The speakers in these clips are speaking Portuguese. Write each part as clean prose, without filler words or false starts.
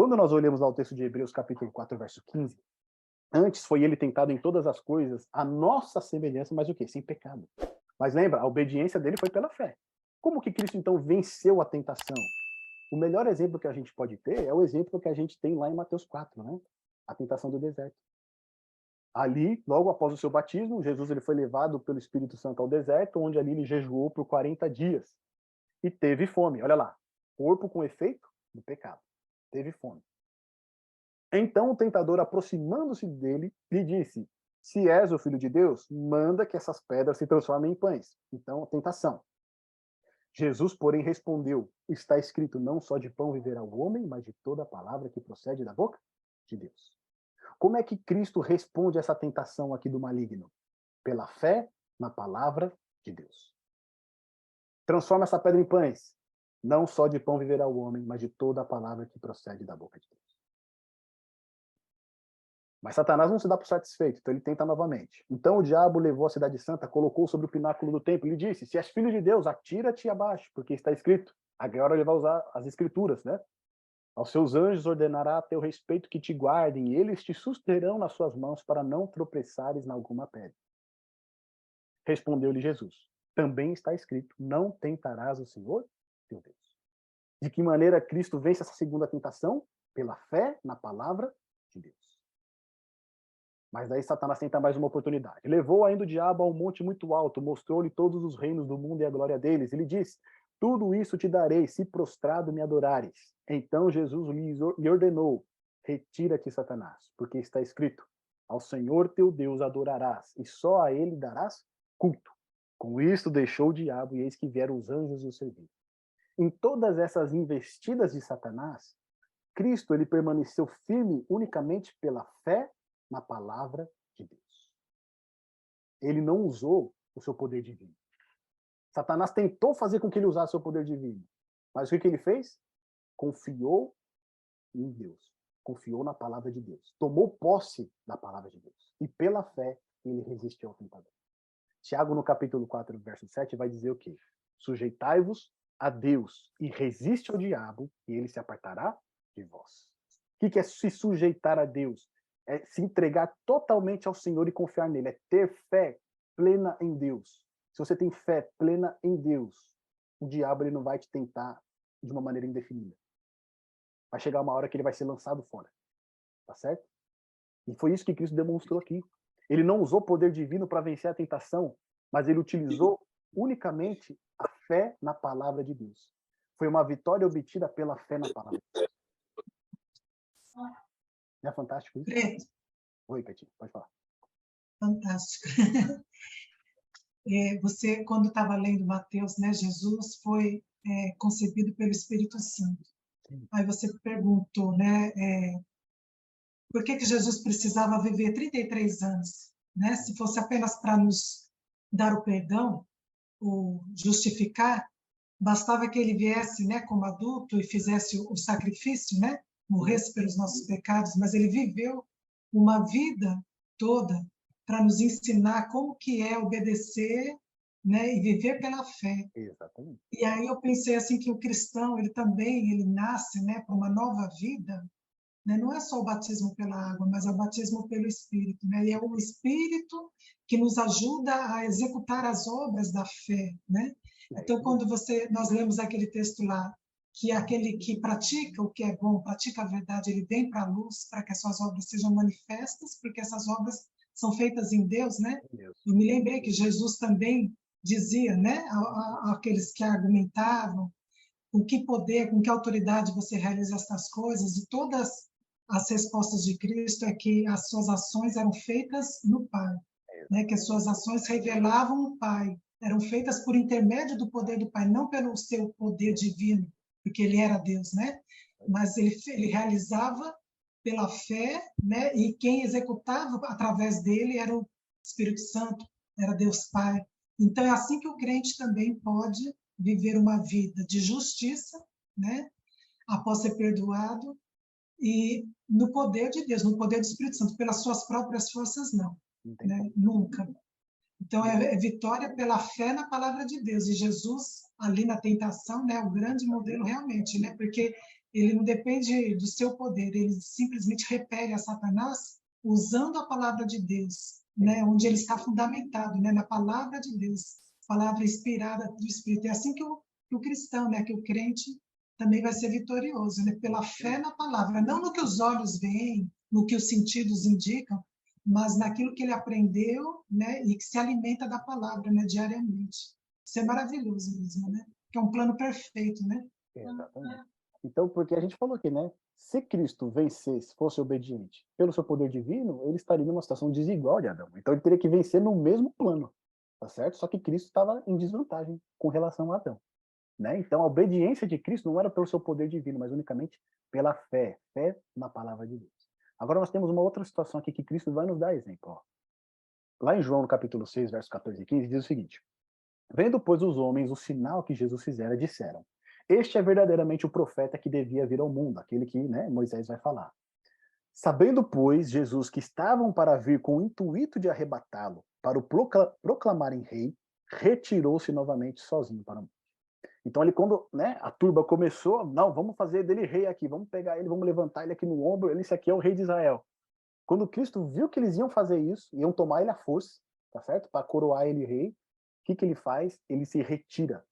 Quando nós olhamos lá o texto de Hebreus, capítulo 4, verso 15, antes foi ele tentado em todas as coisas, a nossa semelhança, mas o quê? Sem pecado. Mas lembra, a obediência dele foi pela fé. Como que Cristo, então, venceu a tentação? O melhor exemplo que a gente pode ter é o exemplo que a gente tem lá em Mateus 4, né? A tentação do deserto. Ali, logo após o seu batismo, Jesus ele foi levado pelo Espírito Santo ao deserto, onde ali ele jejuou por 40 dias. E teve fome. Olha lá, corpo com efeito do pecado. Teve fome. Então o tentador, aproximando-se dele, lhe disse: se és o filho de Deus, manda que essas pedras se transformem em pães. Então, tentação. Jesus, porém, respondeu: está escrito, não só de pão viverá o homem, mas de toda a palavra que procede da boca de Deus. Como é que Cristo responde a essa tentação aqui do maligno? Pela fé na palavra de Deus. Transforma essa pedra em pães. Não só de pão viverá o homem, mas de toda a palavra que procede da boca de Deus. Mas Satanás não se dá por satisfeito, então ele tenta novamente. Então o diabo levou a cidade santa, colocou sobre o pináculo do templo e lhe disse: se és filho de Deus, atira-te abaixo, porque está escrito. Agora ele vai usar as escrituras, né? Aos seus anjos ordenará a teu respeito que te guardem, e eles te susterão nas suas mãos para não tropeçares em alguma pedra. Respondeu-lhe Jesus: também está escrito, não tentarás o Senhor teu Deus. De que maneira Cristo vence essa segunda tentação? Pela fé na palavra de Deus. Mas daí Satanás tenta mais uma oportunidade. Levou ainda o diabo a um monte muito alto, mostrou-lhe todos os reinos do mundo e a glória deles. Ele disse: tudo isso te darei, se prostrado me adorares. Então Jesus lhe ordenou: retira-te, Satanás, porque está escrito: ao Senhor teu Deus adorarás, e só a ele darás culto. Com isto deixou o diabo, e eis que vieram os anjos o servir. Em todas essas investidas de Satanás, Cristo ele permaneceu firme unicamente pela fé na palavra de Deus. Ele não usou o seu poder divino. Satanás tentou fazer com que ele usasse o seu poder divino. Mas o que ele fez? Confiou em Deus. Confiou na palavra de Deus. Tomou posse da palavra de Deus. E pela fé, ele resistiu ao tentador. Tiago, no capítulo 4, verso 7, vai dizer o quê? Sujeitai-vos a Deus e resiste ao diabo, e ele se apartará de vós. O que é se sujeitar a Deus? É se entregar totalmente ao Senhor e confiar nele. É ter fé plena em Deus. Se você tem fé plena em Deus, o diabo ele não vai te tentar de uma maneira indefinida. Vai chegar uma hora que ele vai ser lançado fora. Tá certo? E foi isso que Cristo demonstrou aqui. Ele não usou poder divino para vencer a tentação, mas ele utilizou unicamente a fé na palavra de Deus. Foi uma vitória obtida pela fé na palavra de Deus. Não é fantástico isso? Preto. Oi, Catinho, pode falar. Fantástico. Você, quando estava lendo Mateus, né, Jesus foi concebido pelo Espírito Santo. Sim. Aí você perguntou, né, por que Jesus precisava viver 33 anos? Né? Se fosse apenas para nos dar o perdão, o justificar, bastava que ele viesse, né, como adulto e fizesse o sacrifício, né, morresse pelos nossos pecados, mas ele viveu uma vida toda para nos ensinar como que é obedecer, né, e viver pela fé. Exatamente. E aí eu pensei assim que o cristão, ele nasce, né, para uma nova vida, né? Não é só o batismo pela água, mas é o batismo pelo Espírito, né? E é o Espírito que nos ajuda a executar as obras da fé, né? Então, quando nós lemos aquele texto lá, que aquele que pratica o que é bom, pratica a verdade, ele vem para a luz para que as suas obras sejam manifestas, porque essas obras são feitas em Deus, né? Eu me lembrei que Jesus também dizia, né, àqueles que argumentavam, com que poder, com que autoridade você realiza estas coisas, e todas as respostas de Cristo é que as suas ações eram feitas no Pai, né? Que as suas ações revelavam o Pai, eram feitas por intermédio do poder do Pai, não pelo seu poder divino, porque ele era Deus, né? Mas ele realizava pela fé, né? E quem executava através dele era o Espírito Santo, era Deus Pai. Então é assim que o crente também pode viver uma vida de justiça, né? Após ser perdoado, e no poder de Deus, no poder do Espírito Santo, pelas suas próprias forças, não, né? Nunca. Então, é vitória pela fé na palavra de Deus. E Jesus, ali na tentação, né, o grande modelo realmente, né? Porque ele não depende do seu poder, ele simplesmente repele a Satanás usando a palavra de Deus, né, onde ele está fundamentado, né, na palavra de Deus, palavra inspirada do Espírito. É assim que o cristão, né, que o crente também vai ser vitorioso, né, pela fé na palavra, não no que os olhos veem, no que os sentidos indicam, mas naquilo que ele aprendeu, né, e que se alimenta da palavra, né, diariamente. Isso é maravilhoso mesmo, né? Que é um plano perfeito, né? Exatamente. Então, porque a gente falou aqui, né? Se Cristo vencesse, fosse obediente pelo seu poder divino, ele estaria numa situação desigual de Adão. Então, ele teria que vencer no mesmo plano, tá certo? Só que Cristo estava em desvantagem com relação a Adão, né? Então, a obediência de Cristo não era pelo seu poder divino, mas unicamente pela fé, fé na palavra de Deus. Agora, nós temos uma outra situação aqui que Cristo vai nos dar exemplo. Ó. Lá em João, no capítulo 6, versos 14 e 15, diz o seguinte: Vendo, pois, os homens o sinal que Jesus fizera, disseram: Este é verdadeiramente o profeta que devia vir ao mundo, aquele que, né, Moisés vai falar. Sabendo, pois, Jesus que estavam para vir com o intuito de arrebatá-lo, para o proclamarem rei, retirou-se novamente sozinho para o monte. Então, ali, quando, né, a turba começou, não, vamos fazer dele rei aqui, vamos pegar ele, vamos levantar ele aqui no ombro, esse aqui é o rei de Israel. Quando Cristo viu que eles iam fazer isso, iam tomar ele à força, tá certo? Para coroar ele rei, o que ele faz? Ele se retira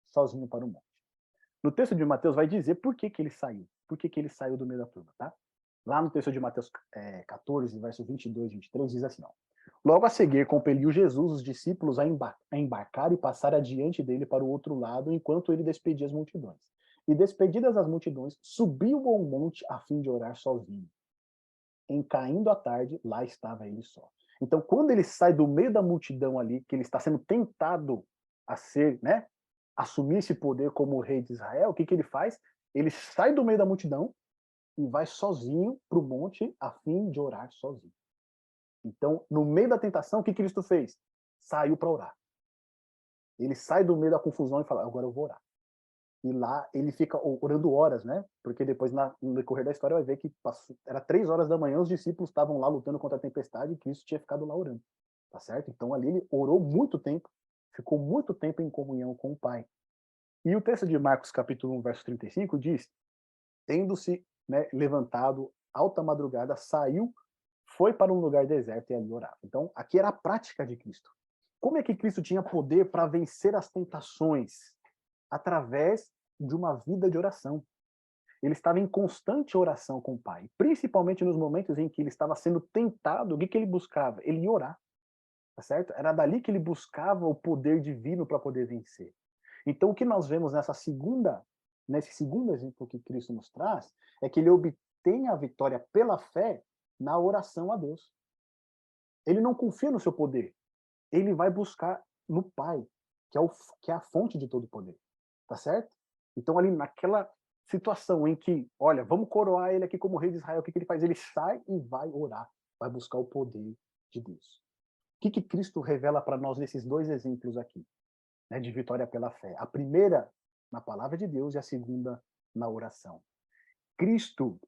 sozinho para o monte. No texto de Mateus vai dizer por que ele saiu. Por que ele saiu do meio da turma, tá? Lá no texto de Mateus 14, verso 22 e 23, diz assim, ó. Logo a seguir, compeliu Jesus os discípulos a embarcar e passar adiante dele para o outro lado, enquanto ele despedia as multidões. E despedidas as multidões, subiu ao monte a fim de orar sozinho. Em caindo a tarde, lá estava ele só. Então, quando ele sai do meio da multidão ali, que ele está sendo tentado a ser, né, assumir esse poder como o rei de Israel, o que ele faz? Ele sai do meio da multidão e vai sozinho para o monte a fim de orar sozinho. Então, no meio da tentação, o que Cristo fez? Saiu para orar. Ele sai do meio da confusão e fala, agora eu vou orar. E lá ele fica orando horas, né? Porque depois, no decorrer da história, vai ver que era 3 horas da manhã, os discípulos estavam lá lutando contra a tempestade e Cristo tinha ficado lá orando, tá certo? Então ali ele orou muito tempo, ficou muito tempo em comunhão com o Pai. E o texto de Marcos, capítulo 1, verso 35, diz, tendo-se, né, levantado alta madrugada, saiu, foi para um lugar deserto e ali orava. Então, aqui era a prática de Cristo. Como é que Cristo tinha poder para vencer as tentações? Através de uma vida de oração. Ele estava em constante oração com o Pai, principalmente nos momentos em que ele estava sendo tentado. O que ele buscava? Ele ia orar, tá certo? Era dali que ele buscava o poder divino para poder vencer. Então, o que nós vemos nesse segundo exemplo que Cristo nos traz, é que ele obtém a vitória pela fé na oração a Deus. Ele não confia no seu poder, ele vai buscar no Pai, que é a fonte de todo poder. Tá certo? Então, ali naquela situação em que, olha, vamos coroar ele aqui como rei de Israel, o que ele faz? Ele sai e vai orar, vai buscar o poder de Deus. O que Cristo revela para nós nesses dois exemplos aqui, né, de vitória pela fé? A primeira na palavra de Deus e a segunda na oração. Cristo,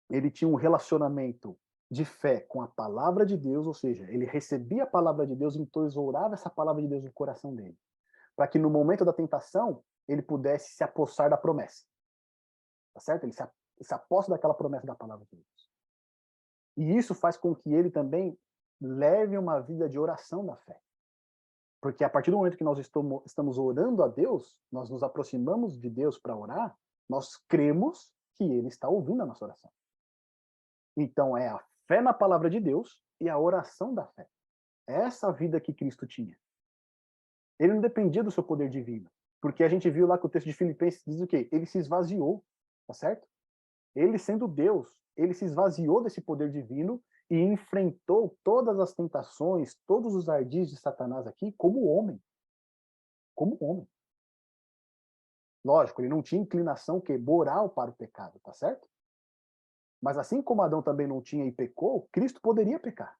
ele tinha um relacionamento de fé com a palavra de Deus, ou seja, ele recebia a palavra de Deus, então ele orava essa palavra de Deus no coração dele, para que no momento da tentação ele pudesse se apossar da promessa. Tá certo? Ele se aposta daquela promessa da palavra de Deus. E isso faz com que ele também leve uma vida de oração da fé. Porque a partir do momento que nós estamos orando a Deus, nós nos aproximamos de Deus para orar, nós cremos que ele está ouvindo a nossa oração. Então é a fé na palavra de Deus e a oração da fé. É essa vida que Cristo tinha. Ele não dependia do seu poder divino. Porque a gente viu lá que o texto de Filipenses diz o quê? Ele se esvaziou, tá certo? Ele sendo Deus, ele se esvaziou desse poder divino e enfrentou todas as tentações, todos os ardis de Satanás aqui como homem. Como homem. Lógico, ele não tinha inclinação moral para o pecado, tá certo? Mas assim como Adão também não tinha e pecou, Cristo poderia pecar.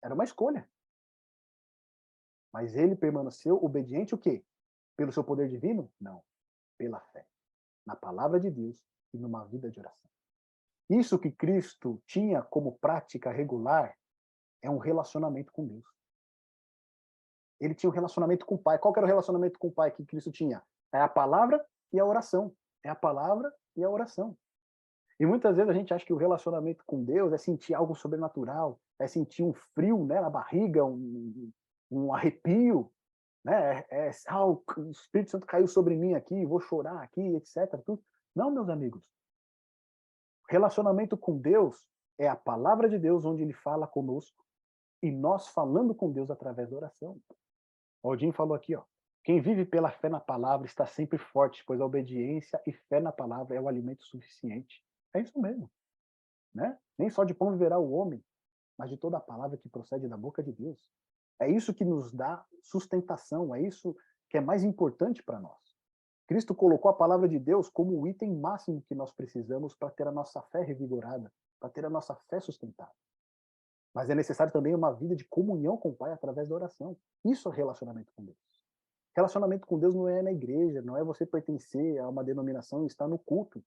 Era uma escolha. Mas ele permaneceu obediente o quê? Pelo seu poder divino? Não. Pela fé. Na palavra de Deus e numa vida de oração. Isso que Cristo tinha como prática regular é um relacionamento com Deus. Ele tinha um relacionamento com o Pai. Qual que era o relacionamento com o Pai que Cristo tinha? É a palavra e a oração. É a palavra e a oração. E muitas vezes a gente acha que o relacionamento com Deus é sentir algo sobrenatural, é sentir um frio, né, na barriga, um arrepio, né? O Espírito Santo caiu sobre mim aqui, vou chorar aqui, etc. Tudo. Não, meus amigos. Relacionamento com Deus é a palavra de Deus onde ele fala conosco e nós falando com Deus através da oração. O Odin falou aqui, ó. Quem vive pela fé na palavra está sempre forte, pois a obediência e fé na palavra é o alimento suficiente. É isso mesmo, né? Nem só de pão viverá o homem, mas de toda a palavra que procede da boca de Deus. É isso que nos dá sustentação, é isso que é mais importante para nós. Cristo colocou a palavra de Deus como o item máximo que nós precisamos para ter a nossa fé revigorada, para ter a nossa fé sustentada. Mas é necessário também uma vida de comunhão com o Pai através da oração. Isso é relacionamento com Deus. Relacionamento com Deus não é na igreja, não é você pertencer a uma denominação e estar no culto,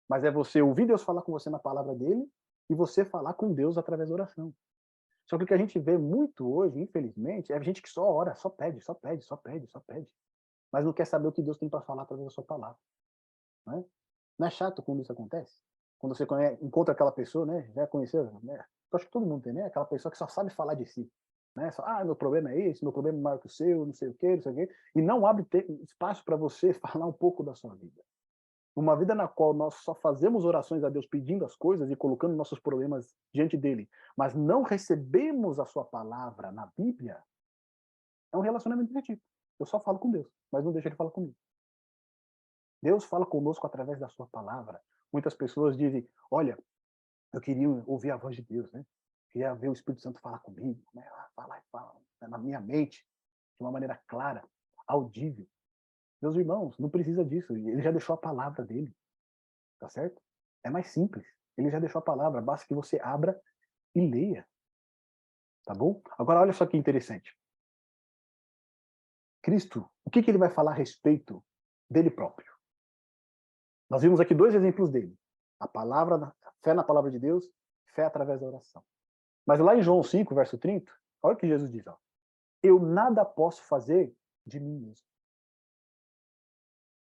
mas é você ouvir Deus falar com você na palavra dele e você falar com Deus através da oração. Só que o que a gente vê muito hoje, infelizmente, é gente que só ora, só pede, só pede, só pede, só pede, mas não quer saber o que Deus tem para falar através da sua palavra. Né? Não é chato quando isso acontece? Quando você encontra aquela pessoa, né? Já conheceu, né? Eu acho que todo mundo tem, né? Aquela pessoa que só sabe falar de si. Né? Só, meu problema é esse, meu problema é maior que o seu, não sei o quê, não sei o quê. E não abre espaço para você falar um pouco da sua vida. Uma vida na qual nós só fazemos orações a Deus pedindo as coisas e colocando nossos problemas diante dele, mas não recebemos a sua palavra na Bíblia, é um relacionamento desse tipo. Eu só falo com Deus, mas não deixa ele falar comigo. Deus fala conosco através da sua palavra. Muitas pessoas dizem, olha, eu queria ouvir a voz de Deus, né? Queria ver o Espírito Santo falar comigo, né? Falar na minha mente, de uma maneira clara, audível. Meus irmãos, não precisa disso. Ele já deixou a palavra dele. Tá certo? É mais simples. Ele já deixou a palavra, basta que você abra e leia. Tá bom? Agora, olha só que interessante. Cristo, o que ele vai falar a respeito dele próprio? Nós vimos aqui dois exemplos dele. A palavra, a fé na palavra de Deus, fé através da oração. Mas lá em João 5, verso 30, olha o que Jesus diz. Ó, eu nada posso fazer de mim mesmo.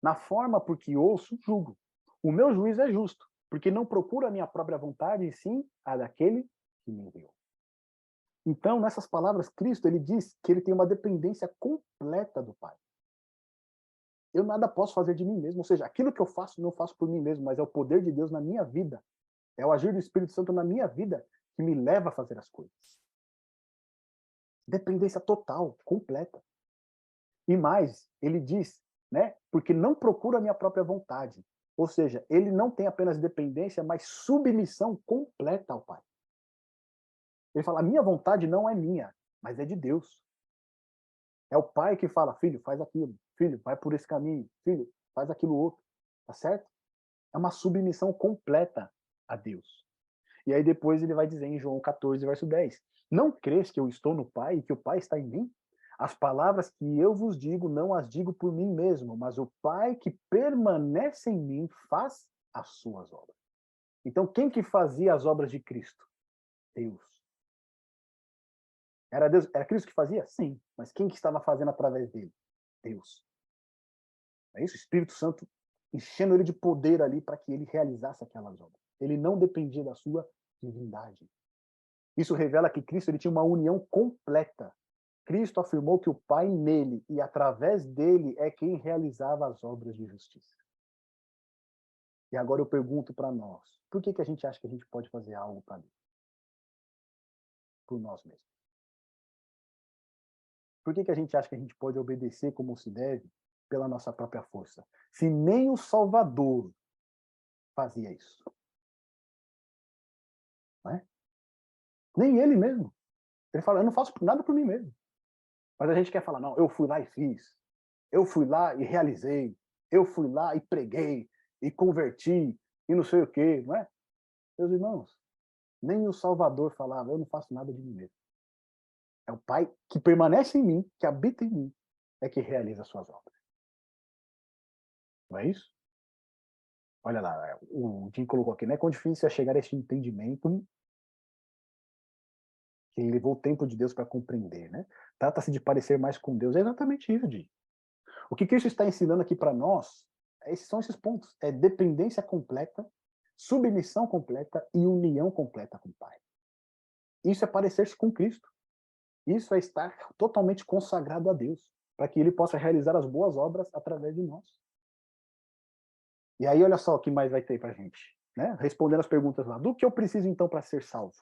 Na forma por que ouço, julgo. O meu juízo é justo, porque não procuro a minha própria vontade, e sim a daquele que me enviou. Então, nessas palavras, Cristo ele diz que ele tem uma dependência completa do Pai. Eu nada posso fazer de mim mesmo, ou seja, aquilo que eu faço, não faço por mim mesmo, mas é o poder de Deus na minha vida. É o agir do Espírito Santo na minha vida que me leva a fazer as coisas. Dependência total, completa. E mais, ele diz, né, porque não procura a minha própria vontade. Ou seja, ele não tem apenas dependência, mas submissão completa ao Pai. Ele fala, a minha vontade não é minha, mas é de Deus. É o pai que fala, filho, faz aquilo. Filho, vai por esse caminho. Filho, faz aquilo outro. Tá certo? É uma submissão completa a Deus. E aí depois ele vai dizer em João 14, verso 10. Não crês que eu estou no Pai e que o Pai está em mim? As palavras que eu vos digo, não as digo por mim mesmo, mas o Pai que permanece em mim faz as suas obras. Então, quem que fazia as obras de Cristo? Deus. Era Deus, era Cristo que fazia? Sim. Mas quem que estava fazendo através dele? Deus. É isso? O Espírito Santo enchendo ele de poder ali para que ele realizasse aquelas obras. Ele não dependia da sua divindade. Isso revela que Cristo ele tinha uma união completa. Cristo afirmou que o Pai nele e através dele é quem realizava as obras de justiça. E agora eu pergunto para nós, por que a gente acha que a gente pode fazer algo para Deus? Por nós mesmos. Por que a gente acha que a gente pode obedecer como se deve pela nossa própria força? Se nem o Salvador fazia isso. Não é? Nem ele mesmo. Ele fala, eu não faço nada por mim mesmo. Mas a gente quer falar, não, eu fui lá e fiz. Eu fui lá e realizei. Eu fui lá e preguei. E converti. E não sei o quê, não é? Meus irmãos, nem o Salvador falava, eu não faço nada de mim mesmo. É o Pai que permanece em mim, que habita em mim, é que realiza as suas obras. Não é isso? Olha lá, o Jim colocou aqui, né? Quão difícil é chegar a este entendimento que levou o tempo de Deus para compreender, né? Trata-se de parecer mais com Deus. É exatamente isso, Jim. O que Cristo está ensinando aqui para nós Esses são esses pontos. É dependência completa, submissão completa e união completa com o Pai. Isso é parecer-se com Cristo. Isso é estar totalmente consagrado a Deus, para que Ele possa realizar as boas obras através de nós. E aí, olha só o que mais vai ter para a gente, né? Respondendo as perguntas lá. Do que eu preciso, então, para ser salvo?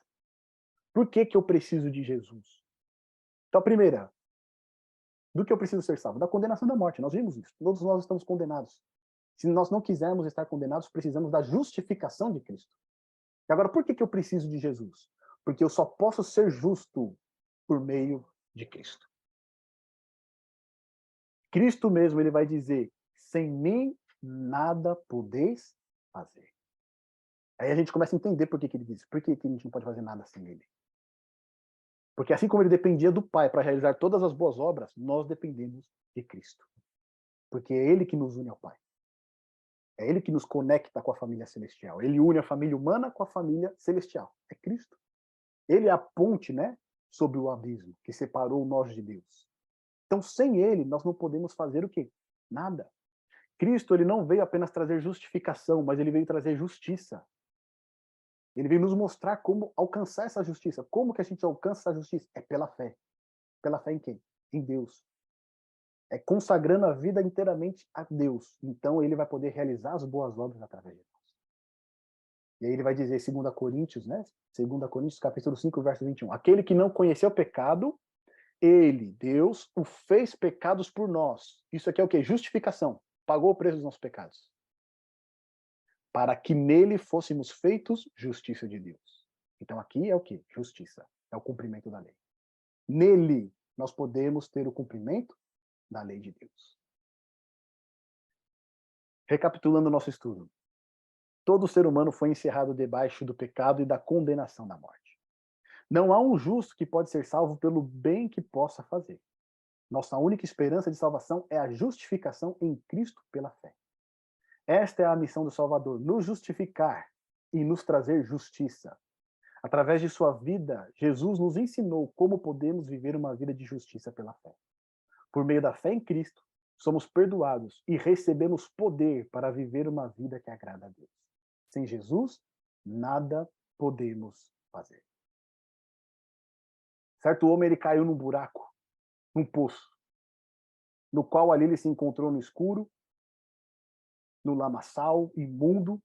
Por que eu preciso de Jesus? Então, a primeira, do que eu preciso ser salvo? Da condenação da morte. Nós vimos isso. Todos nós estamos condenados. Se nós não quisermos estar condenados, precisamos da justificação de Cristo. E agora, por que eu preciso de Jesus? Porque eu só posso ser justo por meio de Cristo. Cristo mesmo, ele vai dizer, sem mim nada podeis fazer. Aí a gente começa a entender por que ele diz. Por que a gente não pode fazer nada sem ele? Porque assim como ele dependia do Pai para realizar todas as boas obras, nós dependemos de Cristo. Porque é ele que nos une ao Pai. É ele que nos conecta com a família celestial. Ele une a família humana com a família celestial. É Cristo. Ele é a ponte, né, sobre o abismo que separou nós de Deus. Então, sem ele, nós não podemos fazer o quê? Nada. Cristo, ele não veio apenas trazer justificação, mas ele veio trazer justiça. Ele veio nos mostrar como alcançar essa justiça. Como que a gente alcança essa justiça? É pela fé. Pela fé em quem? Em Deus. É consagrando a vida inteiramente a Deus. Então ele vai poder realizar as boas obras através de nós. E aí ele vai dizer, 2 Coríntios, né? 2 Coríntios, capítulo 5, verso 21. Aquele que não conheceu o pecado, ele, Deus, o fez pecados por nós. Isso aqui é o quê? Justificação. Pagou o preço dos nossos pecados. Para que nele fôssemos feitos justiça de Deus. Então aqui é o quê? Justiça. É o cumprimento da lei. Nele nós podemos ter o cumprimento da lei de Deus. Recapitulando o nosso estudo. Todo ser humano foi encerrado debaixo do pecado e da condenação da morte. Não há um justo que pode ser salvo pelo bem que possa fazer. Nossa única esperança de salvação é a justificação em Cristo pela fé. Esta é a missão do Salvador, nos justificar e nos trazer justiça. Através de sua vida, Jesus nos ensinou como podemos viver uma vida de justiça pela fé. Por meio da fé em Cristo, somos perdoados e recebemos poder para viver uma vida que agrada a Deus. Sem Jesus, nada podemos fazer. Certo homem, ele caiu num buraco, num poço, no qual ali ele se encontrou no escuro, no lamaçal, imundo,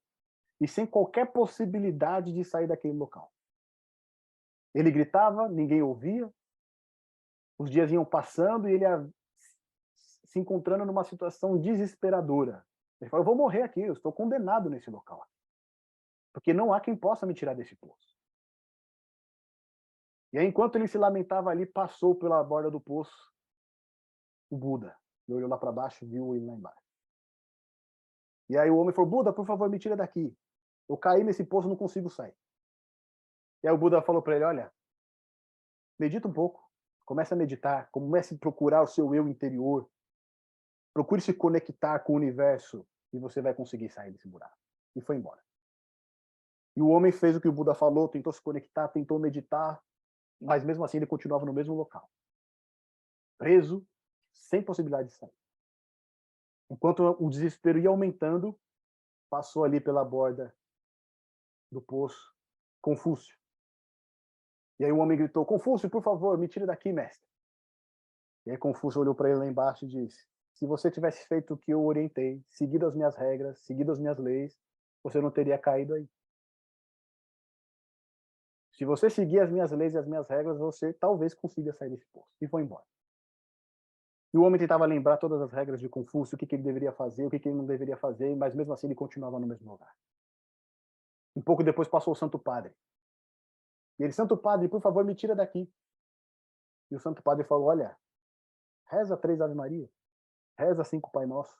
e sem qualquer possibilidade de sair daquele local. Ele gritava, ninguém ouvia, os dias iam passando e ele se encontrando numa situação desesperadora. Ele falou, eu vou morrer aqui, eu estou condenado nesse local. Porque não há quem possa me tirar desse poço. E aí, enquanto ele se lamentava ali, passou pela borda do poço o Buda. Ele olhou lá para baixo e viu ele lá embaixo. E aí o homem falou, Buda, por favor, me tira daqui. Eu caí nesse poço, não consigo sair. E aí o Buda falou para ele, olha, medita um pouco, comece a meditar, comece a procurar o seu eu interior, procure se conectar com o universo e você vai conseguir sair desse buraco. E foi embora. E o homem fez o que o Buda falou, tentou se conectar, tentou meditar, mas mesmo assim ele continuava no mesmo local. Preso, sem possibilidade de sair. Enquanto o desespero ia aumentando, passou ali pela borda do poço Confúcio. E aí o homem gritou, Confúcio, por favor, me tire daqui, mestre. E aí Confúcio olhou para ele lá embaixo e disse, se você tivesse feito o que eu orientei, seguido as minhas regras, seguido as minhas leis, você não teria caído aí. Se você seguir as minhas leis e as minhas regras, você talvez consiga sair desse poço. E foi embora. E o homem tentava lembrar todas as regras de Confúcio, o que ele deveria fazer, o que ele não deveria fazer, mas mesmo assim ele continuava no mesmo lugar. Um pouco depois passou o Santo Padre. E ele, Santo Padre, por favor, me tira daqui. E o Santo Padre falou, olha, reza 3 Ave Maria, reza 5 Pai Nosso,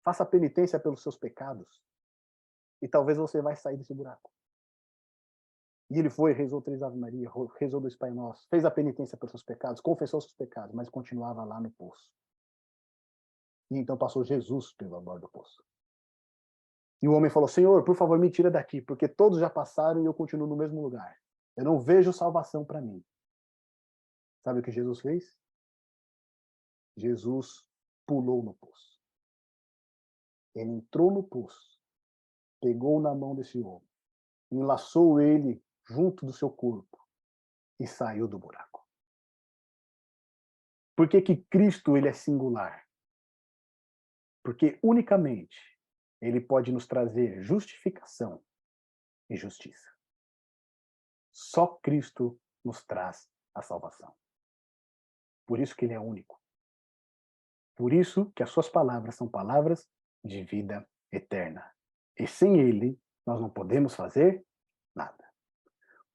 faça penitência pelos seus pecados, e talvez você vai sair desse buraco. E ele foi, rezou 3 Ave Maria, rezou 2 Pai Nosso, fez a penitência pelos seus pecados, confessou seus pecados, mas continuava lá no poço. E então passou Jesus pela borda do poço. E o homem falou, Senhor, por favor, me tira daqui, porque todos já passaram e eu continuo no mesmo lugar. Eu não vejo salvação para mim. Sabe o que Jesus fez? Jesus pulou no poço. Ele entrou no poço, pegou na mão desse homem, enlaçou ele junto do seu corpo e saiu do buraco. Por que que Cristo ele é singular? Porque unicamente ele pode nos trazer justificação e justiça. Só Cristo nos traz a salvação. Por isso que ele é único. Por isso que as suas palavras são palavras de vida eterna. E sem ele, nós não podemos fazer nada.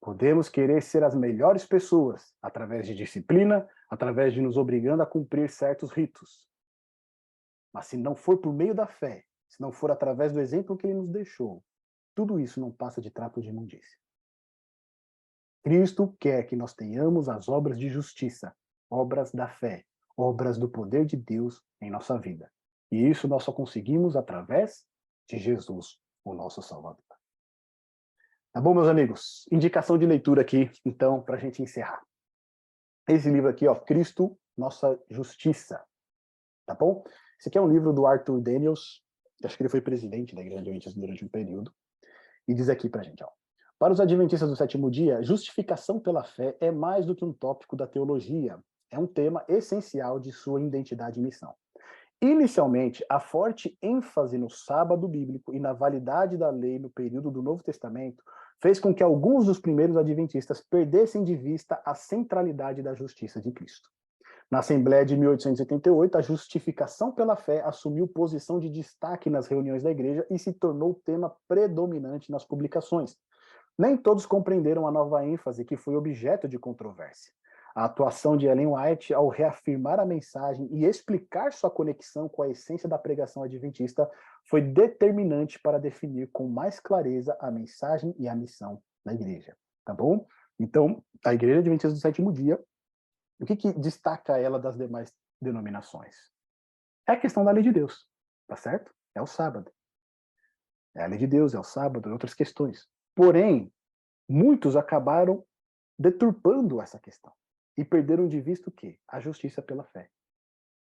Podemos querer ser as melhores pessoas através de disciplina, através de nos obrigando a cumprir certos ritos. Mas se não for por meio da fé, se não for através do exemplo que ele nos deixou, tudo isso não passa de trapo de imundícia. Cristo quer que nós tenhamos as obras de justiça, obras da fé, obras do poder de Deus em nossa vida. E isso nós só conseguimos através de Jesus, o nosso Salvador. Tá bom, meus amigos? Indicação de leitura aqui, então, para a gente encerrar. Esse livro aqui, ó, Cristo, Nossa Justiça. Tá bom? Esse aqui é um livro do Arthur Daniels, acho que ele foi presidente da Igreja Adventista durante um período, e diz aqui pra gente, ó. Para os adventistas do sétimo dia, justificação pela fé é mais do que um tópico da teologia, é um tema essencial de sua identidade e missão. Inicialmente, a forte ênfase no sábado bíblico e na validade da lei no período do Novo Testamento fez com que alguns dos primeiros adventistas perdessem de vista a centralidade da justiça de Cristo. Na Assembleia de 1888, a justificação pela fé assumiu posição de destaque nas reuniões da igreja e se tornou tema predominante nas publicações. Nem todos compreenderam a nova ênfase que foi objeto de controvérsia. A atuação de Ellen White, ao reafirmar a mensagem e explicar sua conexão com a essência da pregação adventista, foi determinante para definir com mais clareza a mensagem e a missão da igreja. Tá bom? Então, a Igreja Adventista do Sétimo Dia, o que destaca ela das demais denominações? É a questão da lei de Deus, tá certo? É o sábado. É a lei de Deus, é o sábado, e outras questões. Porém, muitos acabaram deturpando essa questão e perderam de vista o quê? A justiça pela fé,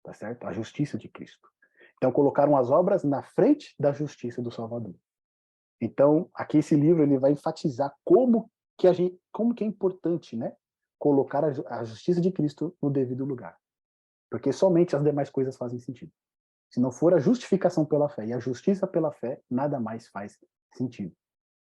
tá certo? A justiça de Cristo. Então, colocaram as obras na frente da justiça do Salvador. Então, aqui esse livro ele vai enfatizar como que é importante, né? Colocar a justiça de Cristo no devido lugar. Porque somente as demais coisas fazem sentido. Se não for a justificação pela fé e a justiça pela fé, nada mais faz sentido.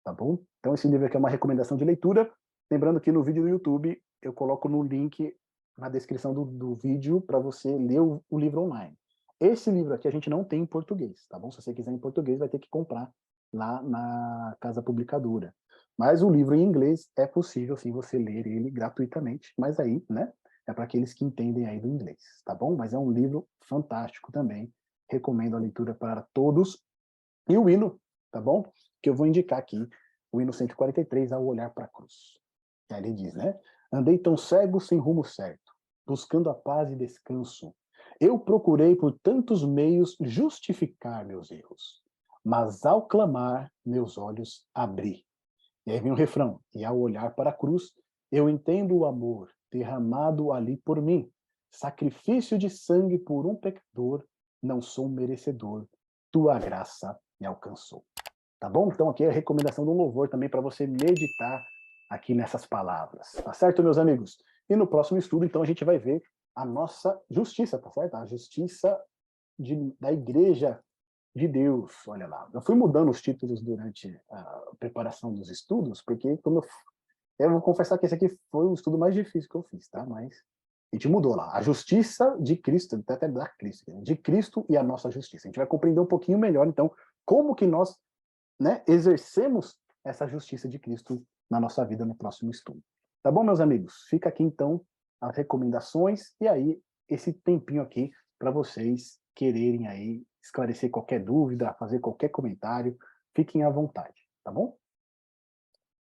Tá bom? Então esse livro aqui é uma recomendação de leitura. Lembrando que no vídeo do YouTube eu coloco no link na descrição do vídeo para você ler o livro online. Esse livro aqui a gente não tem em português, tá bom? Se você quiser em português, vai ter que comprar lá na casa publicadora. Mas o livro em inglês é possível, sim, você ler ele gratuitamente, mas aí, né, é para aqueles que entendem aí do inglês, tá bom? Mas é um livro fantástico também, recomendo a leitura para todos. E o hino, tá bom? Que eu vou indicar aqui, o hino 143, Ao Olhar para a Cruz. Que ali diz, né? Andei tão cego sem rumo certo, buscando a paz e descanso. Eu procurei por tantos meios justificar meus erros, mas ao clamar, meus olhos abri. E aí vem o refrão, e ao olhar para a cruz, eu entendo o amor derramado ali por mim. Sacrifício de sangue por um pecador, não sou merecedor, tua graça me alcançou. Tá bom? Então aqui é a recomendação de um louvor também para você meditar aqui nessas palavras. Tá certo, meus amigos? E no próximo estudo, então, a gente vai ver a nossa justiça, tá certo? A justiça da igreja de Deus, olha lá. Eu fui mudando os títulos durante a preparação dos estudos, porque como eu vou confessar que esse aqui foi o estudo mais difícil que eu fiz, tá? Mas a gente mudou lá. A justiça de Cristo, até da Cristo, de Cristo e a nossa justiça. A gente vai compreender um pouquinho melhor, então, como que nós, né, exercemos essa justiça de Cristo na nossa vida no próximo estudo. Tá bom, meus amigos? Fica aqui, então, as recomendações e aí esse tempinho aqui para vocês quererem aí esclarecer qualquer dúvida, fazer qualquer comentário, fiquem à vontade, tá bom?